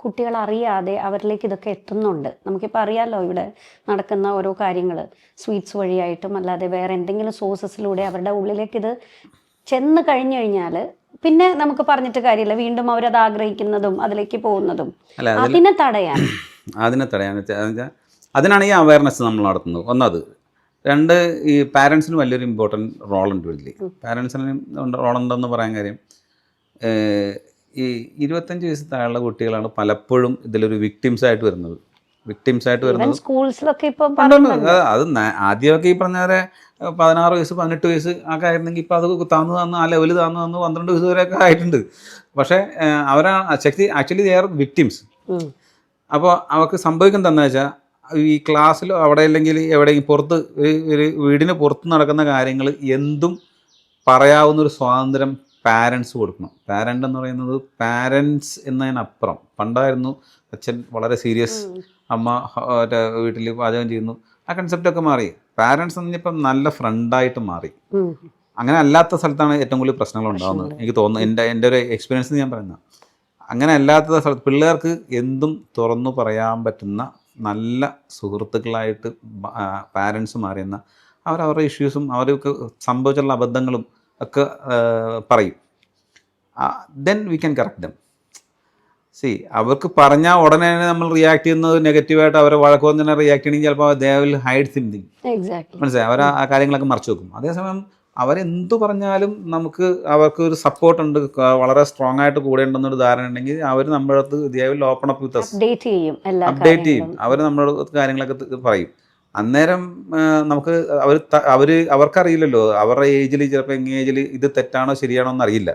കുട്ടികൾ അറിയാതെ അവരിലേക്ക് ഇതൊക്കെ എത്തുന്നുണ്ട്. നമുക്കിപ്പോൾ അറിയാമല്ലോ ഇവിടെ നടക്കുന്ന ഓരോ കാര്യങ്ങൾ സ്വീറ്റ്സ് വഴിയായിട്ടും അല്ലാതെ വേറെ എന്തെങ്കിലും സോഴ്സസിലൂടെ അവരുടെ ഉള്ളിലേക്ക് ഇത് ചെന്ന് കഴിഞ്ഞു കഴിഞ്ഞാൽ പിന്നെ നമുക്ക് പറഞ്ഞിട്ട് കാര്യമില്ല, വീണ്ടും അവരത് ആഗ്രഹിക്കുന്നതും അതിലേക്ക് പോകുന്നതും. അതിനെ തടയാൻ അതിനാണ് ഈ അവയർനെസ് നമ്മൾ നടത്തുന്നത്. ഒന്നത്. രണ്ട്, ഈ പാരൻസിന് വലിയൊരു ഇമ്പോർട്ടൻറ്റ് റോളുണ്ട് ഇതിൽ. പാരൻസിന് റോളുണ്ടെന്ന് പറയാൻ കാര്യം, ഈ 25 വയസ്സ് താഴെയുള്ള കുട്ടികളാണ് പലപ്പോഴും ഇതിലൊരു വിക്ടിംസായിട്ട് വരുന്നത്. സ്കൂൾസിലൊക്കെ ഇപ്പം അത് ആദ്യമൊക്കെ ഈ പറഞ്ഞ പോലെ 16 വയസ്സ് 18 വയസ്സ് ഒക്കെ ആയിരുന്നെങ്കിൽ ഇപ്പോൾ അത് താന്ന് ആ ലെവൽ താന്ന് 12 വയസ്സ് വരെയൊക്കെ ആയിട്ടുണ്ട്. പക്ഷേ അവരാണ് ആക്ച്വലി ദേ ആർ വിക്ടിംസ്. അപ്പോൾ അവർക്ക് സംഭവിക്കുന്നത് എന്താണെന്ന് വെച്ചാൽ, ഈ ക്ലാസ്സിലോ അവിടെ അല്ലെങ്കിൽ എവിടെയെങ്കിലും പുറത്ത് ഒരു വീടിന് പുറത്ത് നടക്കുന്ന കാര്യങ്ങൾ എന്തും പറയാവുന്നൊരു സ്വാതന്ത്ര്യം പാരൻസ് കൊടുക്കണം. പാരൻ്റ് എന്ന് പറയുന്നത് പാരൻസ് എന്നതിനപ്പുറം. പണ്ടായിരുന്നു അച്ഛൻ വളരെ സീരിയസ്, അമ്മ വീട്ടിൽ പാചകം ചെയ്യുന്നു, ആ കൺസെപ്റ്റൊക്കെ മാറി. പാരൻസ് എന്നിപ്പം നല്ല ഫ്രണ്ടായിട്ട് മാറി. അങ്ങനെ അല്ലാത്ത സ്ഥലത്താണ് ഏറ്റവും കൂടുതൽ പ്രശ്നങ്ങൾ ഉണ്ടാകുന്നത് എനിക്ക് തോന്നുന്നു. എൻ്റെ ഒരു എക്സ്പീരിയൻസ് ഞാൻ പറയുന്നത്. അങ്ങനെ അല്ലാത്ത സ്ഥലത്ത് പിള്ളേർക്ക് എന്തും തുറന്നു പറയാൻ പറ്റുന്ന നല്ല സുഹൃത്തുക്കളായിട്ട് പാരൻസ് മാറിയെന്ന അവരവരുടെ ഇഷ്യൂസും അവർക്ക് സംഭവിച്ചുള്ള അബദ്ധങ്ങളും ഒക്കെ പറയും. Then we can correct dum. അവർക്ക് പറഞ്ഞാൽ ഉടനെ തന്നെ നമ്മൾ റിയാക്ട് ചെയ്യുന്നത് നെഗറ്റീവായിട്ട്, അവരെ വഴക്കോന്ന് തന്നെ റിയാക്ട് ചെയ്യണമെങ്കിൽ ചിലപ്പോൾ ദേ വിൽ ഹൈഡ് സംതിങ്. മനസ്സിലായി? അവർ ആ കാര്യങ്ങളൊക്കെ മറച്ചു വെക്കും. അതേസമയം അവരെന്തു പറഞ്ഞാലും നമുക്ക് അവർക്കൊരു സപ്പോർട്ടുണ്ട്, വളരെ സ്ട്രോങ് ആയിട്ട് കൂടെ ഉണ്ടെന്നൊരു ധാരണ ഉണ്ടെങ്കിൽ അവർ നമ്മുടെ അടുത്ത് they will open up with us, update ചെയ്യും. അവർ നമ്മുടെ കാര്യങ്ങളൊക്കെ പറയും. അന്നേരം നമുക്ക് അവർക്കറിയില്ലല്ലോ, അവരുടെ ഏജിൽ ചിലപ്പോൾ എങ്ങനെ ഏജിൽ ഇത് തെറ്റാണോ ശരിയാണോ എന്നറിയില്ല.